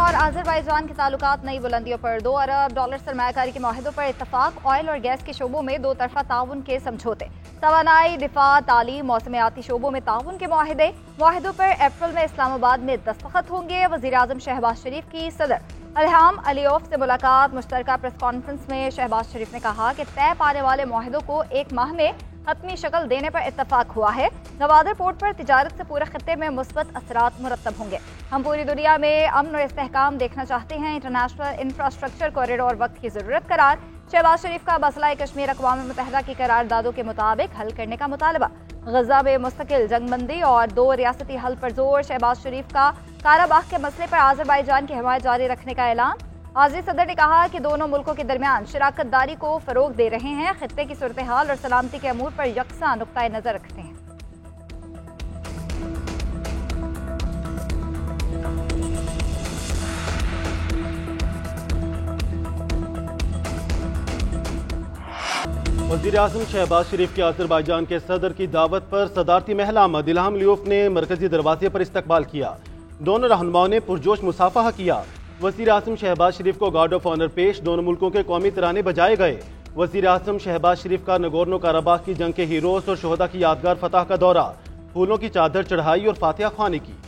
और आज़रबाईजान के ताल्लुकात नई बुलंदियों पर। $2 अरब सरमायाकारी के माहिदों पर इत्तफाक। ऑयल और गैस के शोबों में दो तरफा ताउन के समझौते। तवानाई, दिफा, तालीम, मौसमियाती शोबों में ताउन के माहिदों पर अप्रैल में इस्लामाबाद में दस्तखत होंगे। वज़ीर आज़म शहबाज शरीफ की सदर इल्हाम अलीयौफ से मुलाकात। मुश्तरका प्रेस कॉन्फ्रेंस में शहबाज शरीफ ने कहा कि तय पाने वाले माहिदों को एक माह में हतमी शक्ल देने पर इत्तफाक हुआ है। गवादर पोर्ट पर तिजारत से पूरे खत्ते में मुस्बत असरात मुरतब होंगे। हम पूरी दुनिया में अमन और इस्तेहकाम देखना चाहते हैं। इंटरनेशनल इंफ्रास्ट्रक्चर कॉरिडोर वक्त की जरूरत करार। शहबाज शरीफ का मसला कश्मीर अक़वाम मुत्तहिदा की करारदादों के मुताबिक हल करने का मुतालबा। गजा में मुस्तकिल जंगबंदी और 2 रियासती हल पर जोर। शहबाज शरीफ का काराबाख के मसले पर आज़रबाईजान की हिमायत जारी रखने का ऐलान। आज़री सदर ने कहा कि दोनों मुल्कों के दरमियान शराकत दारी को फरोग दे रहे हैं। खित्ते की सूरत हाल और सलामती के अमूर पर यकसा नुक्ता नजर रखते हैं। वज़ीर आज़म शहबाज शरीफ के आज़रबाईजान के सदर की दावत पर सदारती महल आमद इल्हाम अलीयौफ ने मरकजी दरवाजे पर इस्तकबाल किया। दोनों रहनुमाओं ने पुरजोश मुसाफहा किया। वज़ीर आज़म शहबाज शरीफ को गार्ड ऑफ ऑनर पेश। दोनों मुल्कों के कौमी तराने बजाए गए। वज़ीर आज़म शहबाज शरीफ का नगोर्नो काराबाख की जंग के हीरोज और शोहदा की यादगार फतह का दौरा। फूलों की चादर चढ़ाई और फातिहा ख्वानी की।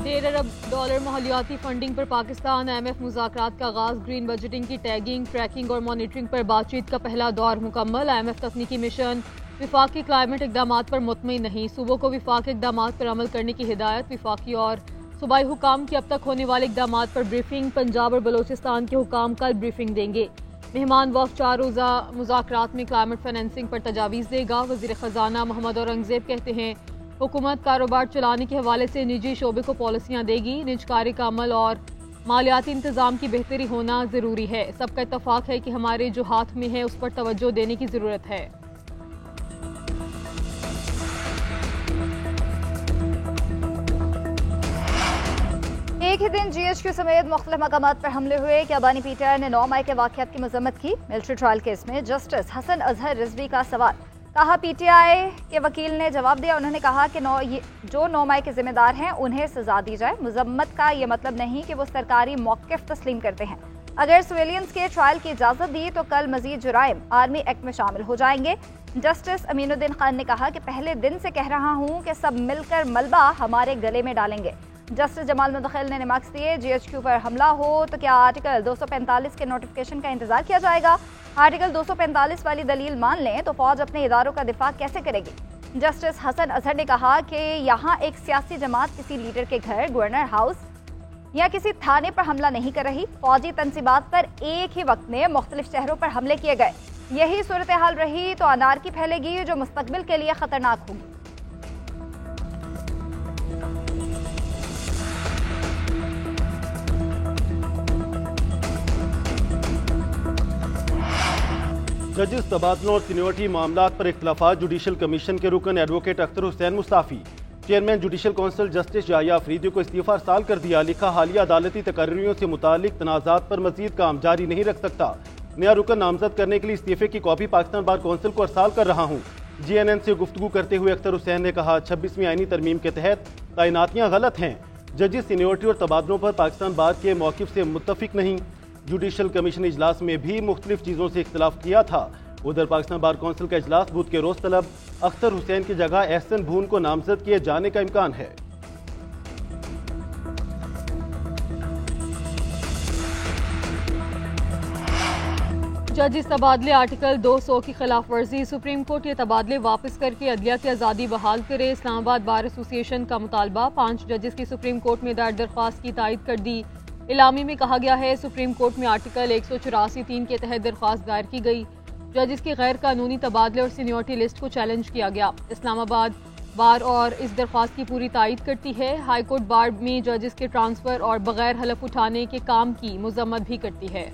$1.5 अरब माहौलियाती फंडिंग पर पाकिस्तान IMF मुज़ाकरात का आगाज। ग्रीन बजटिंग की टैगिंग, ट्रैकिंग और मॉनिटरिंग पर बातचीत का पहला दौर मुकम्मल। IMF तकनीकी मिशन विफाक की क्लाइमेट इकदाम पर मुतमईन नहीं। सूबों को विफाक इकदाम पर अमल करने की हिदायत। विफाकी और सूबाई हुकाम की अब तक होने वाले इकदाम पर ब्रीफिंग। पंजाब और बलोचिस्तान के हुकाम कल ब्रीफिंग देंगे। मेहमान वफ़द 4 रोज़ा मुज़ाकरात में क्लाइमेट फाइनेंसिंग पर तजावीज़ देगा। वज़ीर ख़जाना मोहम्मद औरंगज़ेब कहते हैं हुकूमत कारोबार चलाने के हवाले से निजी शोबे को पॉलिसियाँ देगी। निजकारी का अमल और मालियाती इंतज़ाम की बेहतरी होना ज़रूरी है। सबका इत्तफाक है कि हमारे जो हाथ में है उस पर तवज्जो देने की ज़रूरत है। एक ही दिन GHQ समेत मुख्तलिफ मकामात पर हमले हुए। क्या बानी पीटीआई ने 9 मई के वाक़यात की मज़म्मत की। मिलिट्री ट्रायल केस में जस्टिस हसन अजहर रिजवी का सवाल। कहा पीटीआई के वकील ने जवाब दिया। उन्होंने कहा कि जो 9 मई के जिम्मेदार हैं उन्हें सजा दी जाए। मजम्मत का ये मतलब नहीं कि वो सरकारी मौक़िफ़ तस्लीम करते हैं। अगर सिविलियंस के ट्रायल की इजाज़त दी तो कल मजीद जुराइम आर्मी एक्ट में शामिल हो जाएंगे। जस्टिस अमीनुद्दीन खान ने कहा कि पहले दिन से कह रहा हूँ कि सब मिलकर मलबा हमारे गले में डालेंगे। जस्टिस जमाल मुदखिल ने रिमार्क्स दिए GHQ पर हमला हो तो क्या आर्टिकल 245 के नोटिफिकेशन का इंतजार किया जाएगा। आर्टिकल 245 वाली दलील मान लें तो फौज अपने इदारों का दिफा कैसे करेगी। जस्टिस हसन अजहर ने कहा कि यहाँ एक सियासी जमात किसी लीडर के घर, गवर्नर हाउस या किसी थाने पर हमला नहीं कर रही। फौजी तंसीबात पर एक ही वक्त में मुख्तलिफ शहरों पर हमले किए गए। यही सूरत हाल रही तो अनारकी फैलेगी जो मुस्तकबिल के लिए खतरनाक होगी। जजिस तबादलों और सीनियरिटी मामलात पर इख्तलाफात। जुडिशल कमीशन के रुकन advocate Akhtar Hussain Mustafi. Chairman judicial council justice जाया अफरीदी को इस्तीफा अर्साल कर दिया। लिखा हालिया अदालती तकर्रियों से मुतालिक तनाज़ात पर मजीद काम जारी नहीं रख सकता। नया रुकन नामजद करने के लिए इस्तीफे की कॉपी पाकिस्तान बार काउंसिल को अर्साल कर रहा हूँ। GNN से गुफ्तगू करते हुए अख्तर हुसैन ने कहा 26वीं आईनी तरमीम के तहत तैनातियाँ गलत हैं। जजिस सीनियरिटी और तबादलों पर पाकिस्तान बार के मौक़िफ़ से मुत्तफिक नहीं। जुडिशल कमीशन इजलास में भी मुख्तलिफ चीज़ों से इख्तलाफ किया था। उधर पाकिस्तान बार काउंसिल का इजलास बुध के रोज तलब। अख्तर हुसैन की जगह एहसन भून को नामजद किए जाने का इम्कान है। जजिस तबादले आर्टिकल 200 की खिलाफ वर्जी। सुप्रीम कोर्ट ये तबादले वापस करके अदलिया की आज़ादी बहाल करे। इस्लामाबाद बार एसोसिएशन का मुतालबा। 5 जजिस की सुप्रीम कोर्ट में दायर दरख्वास्त की तायद कर दी। इलामी में कहा गया है सुप्रीम कोर्ट में आर्टिकल 184(3) के तहत दरख्वास्त दायर की गई। जजिस की गैर कानूनी तबादले और सीनियरिटी लिस्ट को चैलेंज किया गया। इस्लामाबाद बार और इस दरख्वास्त की पूरी तायद करती है। हाई कोर्ट बार में जजिस के ट्रांसफर और बगैर हलफ उठाने के काम की मजम्मत भी करती है।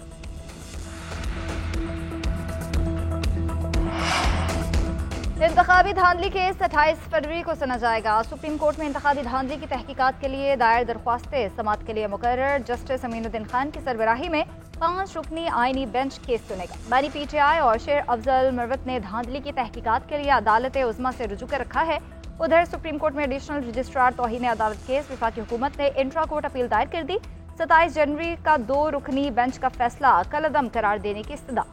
इंतखाबी धांधली केस 28 फरवरी को सुना जाएगा। सुप्रीम कोर्ट में इंतखाबी धांधली की तहकीकात के लिए दायर दरख्वास्तें समाअत के लिए मुकर्रर। जस्टिस अमीनुद्दीन खान की सरबराही में 5 रुकनी आईनी बेंच केस सुनेगा। बानी पीटीआई और शेर अफजल मरवत ने धांधली की तहकीकात के लिए अदालत उज़्मा से रुजू कर रखा है। उधर सुप्रीम कोर्ट में एडिशनल रजिस्ट्रार तौहीन अदालत केस वफाकी हुकूमत ने इंट्रा कोर्ट अपील दायर कर दी। 27 जनवरी का 2 रुकनी बेंच का फैसला कलअदम करार देने की इस्तदा।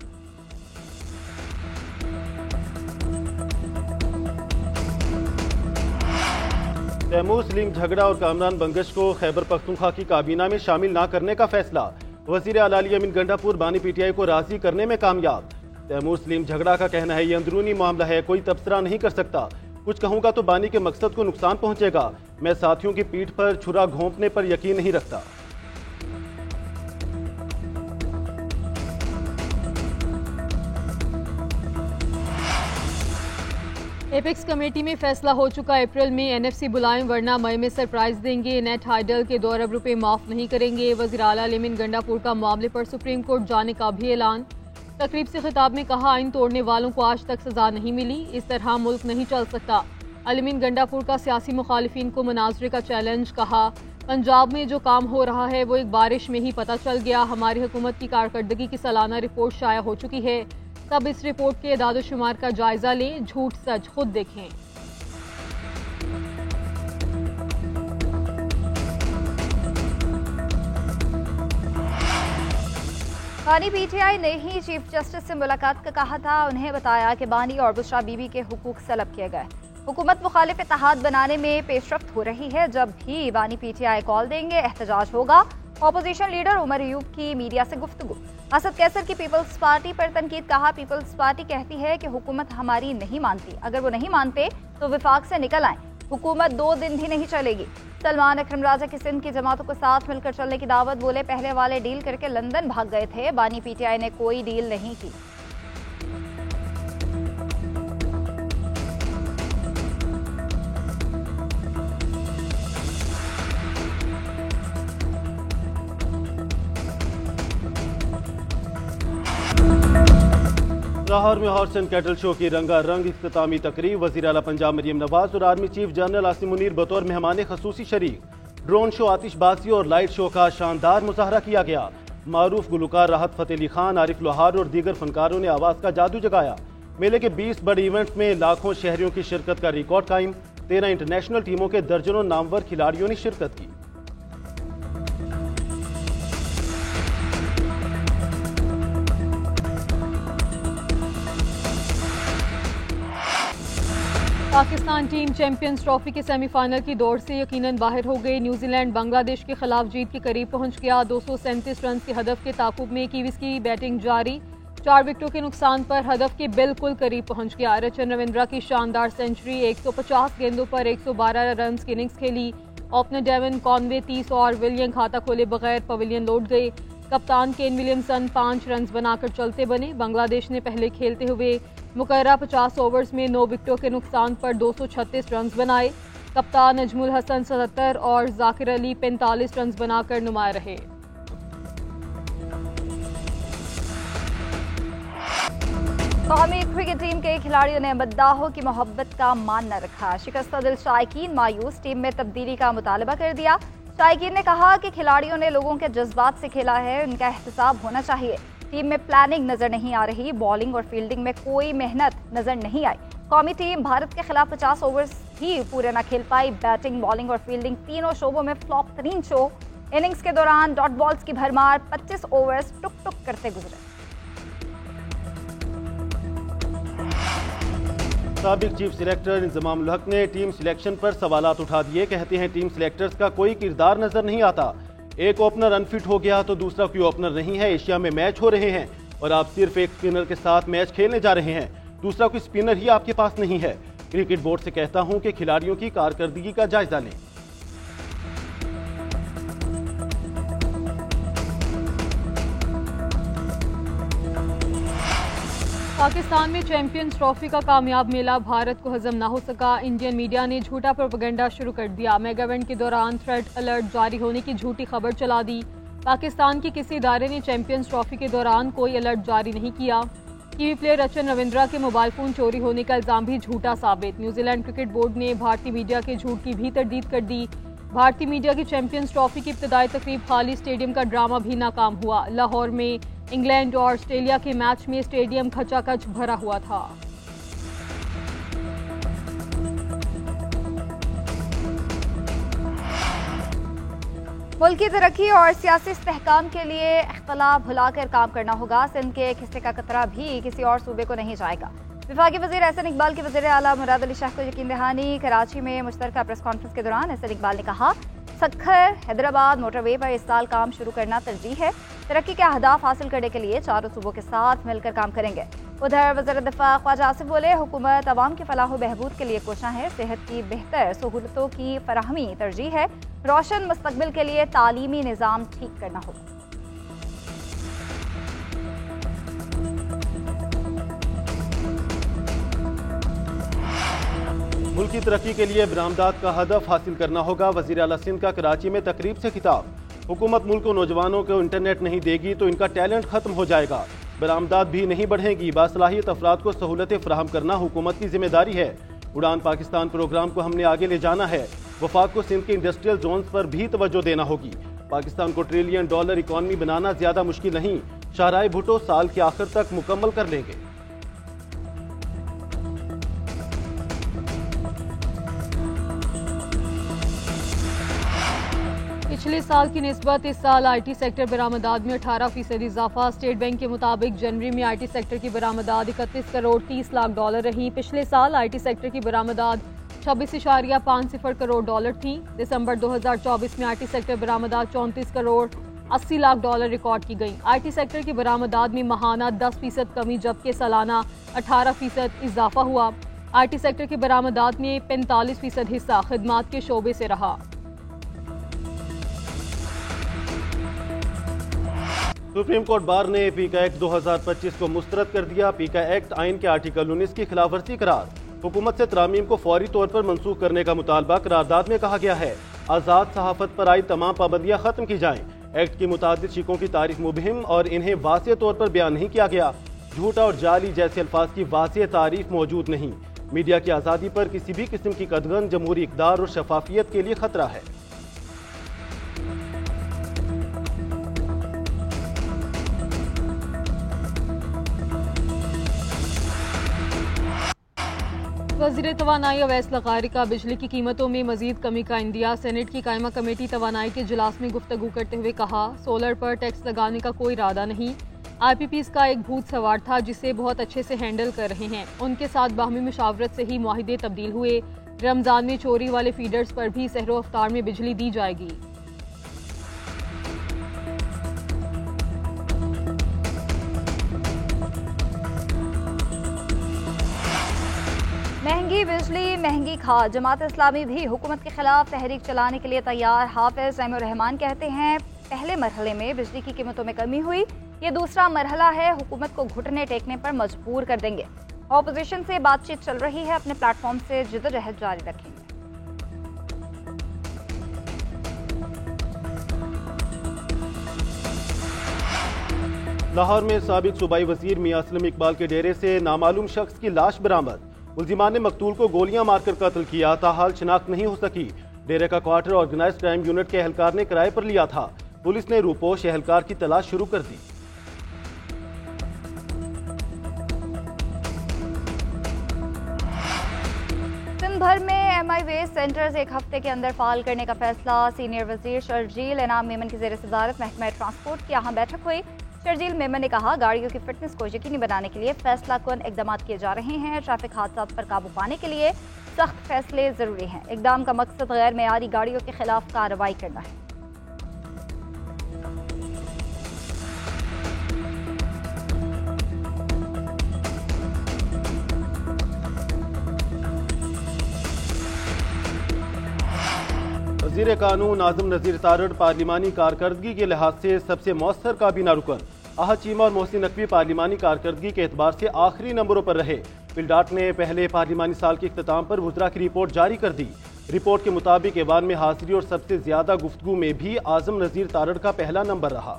तैमूर सलीम झगड़ा और कामरान बंगश को खैबर पख्तूनख्वा की काबीना में शामिल न करने का फैसला। वजीर आला अली अमीन गंडापुर बानी पीटीआई को राजी करने में कामयाब। तैमूर सलीम झगड़ा का कहना है, ये अंदरूनी मामला है, कोई तबसरा नहीं कर सकता। कुछ कहूंगा तो बानी के मकसद को नुकसान पहुंचेगा। मैं साथियों की पीठ पर छुरा घोंपने पर यकीन नहीं रखता। एपेक्स कमेटी में फैसला हो चुका, अप्रैल में एनएफसी बुलाएं वरना मई में सरप्राइज देंगे। नेट हाइडल के 2 अरब रुपए माफ नहीं करेंगे। वज़ीर आला अली अमीन गंडापुर का मामले पर सुप्रीम कोर्ट जाने का भी ऐलान। तकरीब से खिताब में कहा, आइन तोड़ने वालों को आज तक सजा नहीं मिली, इस तरह मुल्क नहीं चल सकता। अली अमीन गंडापुर का सियासी मुखालिफिन को मुनाजरे का चैलेंज। कहा, पंजाब में जो काम हो रहा है वो एक बारिश में ही पता चल गया। हमारी हुकूमत की कारकर्दगी की सालाना रिपोर्ट शाया हो चुकी है। सब इस रिपोर्ट के दादोशुमार का जायजा लें, झूठ सच खुद देखें। बानी पीटीआई ने ही चीफ जस्टिस से मुलाकात का कहा था। उन्हें बताया कि बानी और बुशरा बीबी के हुकूक सलब किए गए। हुकूमत मुखालिफ इत्तेहाद बनाने में पेशरफ्त हो रही है। जब भी बानी पीटीआई कॉल देंगे एहतजाज होगा। ऑपोजिशन लीडर उमर अयूब की मीडिया से गुफ्तगू। असद कैसर की पीपल्स पार्टी पर तनकीद। कहा, पीपल्स पार्टी कहती है कि हुकूमत हमारी नहीं मानती, अगर वो नहीं मानते तो विफाक से निकल आए। हुकूमत 2 दिन भी नहीं चलेगी। सलमान अकरम राजा की सिंध की जमातों को साथ मिलकर चलने की दावत। बोले, पहले वाले डील करके लंदन भाग गए थे, बानी पीटीआई ने कोई डील नहीं की। लाहौर में हॉर्स एंड कैटल शो की रंगारंग इख्तितामी तकरीब। वज़ीर आला पंजाब मरियम नवाज और army chief general Asim Munir बतौर मेहमान खसूसी शरीक। ड्रोन शो, आतिशबाजी और लाइट शो का शानदार मुजाहरा किया गया। मारूफ गुलकार राहत फ़तेह अली खान, आरिफ लोहार और दीगर फनकारों ने आवाज़ का जादू जगाया। मेले के 20 बड़े इवेंट्स में लाखों शहरियों की शिरकत का रिकॉर्ड कायम। 13 इंटरनेशनल टीमों के दर्जनों नामवर खिलाड़ियों ने शिरकत की। पाकिस्तान टीम चैंपियंस ट्रॉफी के सेमीफाइनल की दौड़ से यकीनन बाहर हो गई। न्यूजीलैंड बांग्लादेश के खिलाफ जीत के करीब पहुंच गया। 237 रन के हदफ के ताकुब में कीवीज की बैटिंग जारी। 4 विकेटों के नुकसान पर हदफ के बिल्कुल करीब पहुंच गया। रचन रविंद्रा की शानदार सेंचुरी। 150 गेंदों पर 112 रन की इनिंग्स खेली। ओपनर डेवन कॉनवे 30 और विलियम खाता खोले बगैर पवेलियन लौट गए। कप्तान केन विलियमसन 5 रन बनाकर चलते बने। बांग्लादेश ने पहले खेलते हुए मुकर्रा 50 ओवर्स में 9 विकेटों के नुकसान पर 236 रन बनाए। कप्तान नजमुल हसन 77 और जाकिर अली 45 रन बनाकर नुमाया रहे। कौमी क्रिकेट टीम के खिलाड़ियों ने मद्दाहों की मोहब्बत का मान न रखा। शिकस्त दिल शायकीन मायूस, टीम में तब्दीली का मुतालबा कर दिया। शायकीन ने कहा कि खिलाड़ियों ने लोगों के जज्बात से खेला है, उनका एहतसाब होना चाहिए। टीम में प्लानिंग नजर नहीं आ रही, बॉलिंग और फील्डिंग में कोई मेहनत नजर नहीं आई। कौमी टीम भारत के खिलाफ 50 ओवर्स ही पूरे न खेल पाई। बैटिंग, बॉलिंग और फील्डिंग तीनों शोबों में फ्लॉप तरीन शो। इनिंग्स के दौरान डॉट बॉल्स की भरमार, 25 ओवर्स टुक टुक करते गुजरे। साबिक चीफ सिलेक्टर इंजमाम उल हक ने टीम सिलेक्शन पर सवालात उठा दिए। कहते हैं टीम सिलेक्टर्स का कोई किरदार नजर नहीं आता। एक ओपनर अनफिट हो गया तो दूसरा कोई ओपनर नहीं है। एशिया में मैच हो रहे हैं और आप सिर्फ एक स्पिनर के साथ मैच खेलने जा रहे हैं, दूसरा कोई स्पिनर ही आपके पास नहीं है। क्रिकेट बोर्ड से कहता हूं कि खिलाड़ियों की कारकर्दगी का जायजा लें। पाकिस्तान में चैंपियंस ट्रॉफी का कामयाब मेला भारत को हजम ना हो सका। इंडियन मीडिया ने झूठा प्रोपेगेंडा शुरू कर दिया। मेगा इवेंट के दौरान थ्रेड अलर्ट जारी होने की झूठी खबर चला दी। पाकिस्तान के किसी इदारे ने चैंपियंस ट्रॉफी के दौरान कोई अलर्ट जारी नहीं किया। कीवी प्लेयर रचन रविंद्रा के मोबाइल फोन चोरी होने का इल्जाम भी झूठा साबित। न्यूजीलैंड क्रिकेट बोर्ड ने भारतीय मीडिया के झूठ की भी तरदीद कर दी। भारतीय मीडिया की चैंपियंस ट्रॉफी की इब्तदाई तकरीब खाली स्टेडियम का ड्रामा भी नाकाम हुआ। लाहौर में इंग्लैंड और ऑस्ट्रेलिया के मैच में स्टेडियम खचाखच भरा हुआ था। मुल्क की तरक्की और सियासी इस्तेहकाम के लिए इख्तलाफ भुलाकर काम करना होगा। सिंध के एक हिस्से का कतरा भी किसी और सूबे को नहीं जाएगा। विफाकी वज़ीर एहसन इकबाल के वज़ीर आला मुराद अली शाह को यकीन दहानी। कराची में मुश्तरका प्रेस कॉन्फ्रेंस के दौरान एहसन इकबाल ने कहा, सक्खर हैदराबाद मोटरवे पर इस साल काम शुरू करना तरजीह है। तरक्की के अहदाफ हासिल करने के लिए चारों सूबों के साथ मिलकर काम करेंगे। उधर वज़ीर दिफा ख्वाजा आसिफ बोले, हुकूमत अवाम के फलाह व बहबूद के लिए कोशा है। सेहत की बेहतर सहूलतों की फराहमी तरजीह है। रोशन मुस्तकबिल के लिए तालीमी निज़ाम ठीक करना होगा। मुल्क की तरक्की के लिए बरामदात का हदफ हासिल करना होगा। वज़ीर आला सिंध का कराची में तकरीब से खिताब। हुकूमत मुल्क को नौजवानों को इंटरनेट नहीं देगी तो इनका टैलेंट खत्म हो जाएगा। बरामदात भी नहीं बढ़ेगी। बासलाहियत अफराद को सहूलतें फराहम करना हुकूमत की जिम्मेदारी है। उड़ान पाकिस्तान प्रोग्राम को हमने आगे ले जाना है। वफाक को सिंध के इंडस्ट्रियल जोन्स पर भी तवज्जो देना होगी। पाकिस्तान को $1 ट्रिलियन इकॉनमी बनाना ज्यादा मुश्किल नहीं। शाहराह भुट्टो साल के आखिर तक मुकम्मल कर लेंगे। पिछले साल की निस्बत इस साल IT सेक्टर बरामदात में 18% इजाफा। स्टेट बैंक के मुताबिक जनवरी में IT सेक्टर की बरामदात 31 करोड़ 30 लाख डॉलर रही। पिछले साल IT सेक्टर की बरामदात 26.50 करोड़ डॉलर थी। दिसंबर 2024 में IT सेक्टर बरामदात 34 करोड़ 80 लाख डॉलर रिकॉर्ड की गई। IT सेक्टर की बरामदात में माहाना 10% कमी जबकि सालाना 18% इजाफा हुआ। IT सेक्टर की बरामदात में 45% हिस्सा खिदमात के शोबे से रहा। सुप्रीम कोर्ट बार ने पीका एक्ट 2025 को मुस्तरद कर दिया। पीका एक्ट आइन के आर्टिकल 19 की खिलाफवर्जी करार। हुकूमत से तरामीम को फौरी तौर पर मनसूख करने का मुतालबा करारदाद में कहा गया है। आज़ाद सहाफत पर आई तमाम पाबंदियां खत्म की जाएं। एक्ट की मुतादिद शिकों की तारीफ मुबहिम और इन्हें वाज़ेह तौर पर बयान नहीं किया गया। झूठा और जाली जैसे अल्फाज की वाज़ेह तारीफ मौजूद नहीं। मीडिया की आज़ादी पर किसी भी किस्म की कदगन जमहूरी इक़दार और शफाफियत के लिए खतरा है। वज़ीर तवानाई अवैस लगारी का बिजली की कीमतों में मजीद कमी का इंदिया। सेनेट की कायमा कमेटी तवानाई के इजलास में गुफ्तगू करते हुए कहा, सोलर पर टैक्स लगाने का कोई इरादा नहीं। IPPs का एक भूत सवार था जिसे बहुत अच्छे से हैंडल कर रहे हैं। उनके साथ बाहमी मुशावरत से ही मुआहिदे तब्दील हुए। रमजान में चोरी वाले फीडर्स पर भी सहरो अफ्तार में बिजली दी जाएगी। महंगी बिजली महंगी खाद। जमात इस्लामी भी हुकूमत के खिलाफ तहरीक चलाने के लिए तैयार। हाफिज रहमान रहमान कहते हैं, पहले मरहले में बिजली की कीमतों में कमी हुई, ये दूसरा मरहला है, हुकूमत को घुटने टेकने पर मजबूर कर देंगे। ऑपोजिशन से बातचीत चल रही है, अपने प्लेटफॉर्म से जिद्दोजहद जारी रखेंगे। लाहौर में साबिक सूबाई वजीर मियां असलम इकबाल के डेरे से नामालूम शख्स की लाश बरामद। मुल्जिमान ने मकतूल को गोलियां मारकर कत्ल किया, ताहाल शिनाख्त नहीं हो सकी। डेरे का क्वार्टर ऑर्गेनाइज्ड क्राइम यूनिट के एहलकार ने किराए पर लिया था। पुलिस ने रूपोश एहलकार की तलाश शुरू कर दी। सिंध भर में MI वेस्ट सेंटर्स एक हफ्ते के अंदर फाल करने का फैसला। सीनियर वजीर शर्जील इनाम मेमन की ज़ेर सदारत महकमा ट्रांसपोर्ट की अहम बैठक हुई। शर्जील मेमन ने कहा, गाड़ियों की फिटनेस को यकीनी बनाने के लिए फैसला कुन इकदाम किए जा रहे हैं। ट्रैफिक हादसा पर काबू पाने के लिए सख्त फैसले जरूरी हैं। इकदाम का मकसद गैर मेयारी गाड़ियों के खिलाफ कार्रवाई करना है। वज़ीर कानून आज़म नज़ीर तारड़ पार्लिमानी कारकर्दगी के लिहाज से सबसे मौसर काबीना रुकन। आहद चीमा और मोहसिन नकवी पार्लिमानी कारकर्दगी के एतबार से आखिरी नंबरों पर रहे। पिलडाट ने पहले पार्लिमानी साल के इख्तिताम पर वुज़रा की रिपोर्ट जारी कर दी। रिपोर्ट के मुताबिक ऐवान में हाजिरी और सबसे ज्यादा गुफ्तगू में भी आज़म नज़ीर तारड़ का पहला नंबर रहा।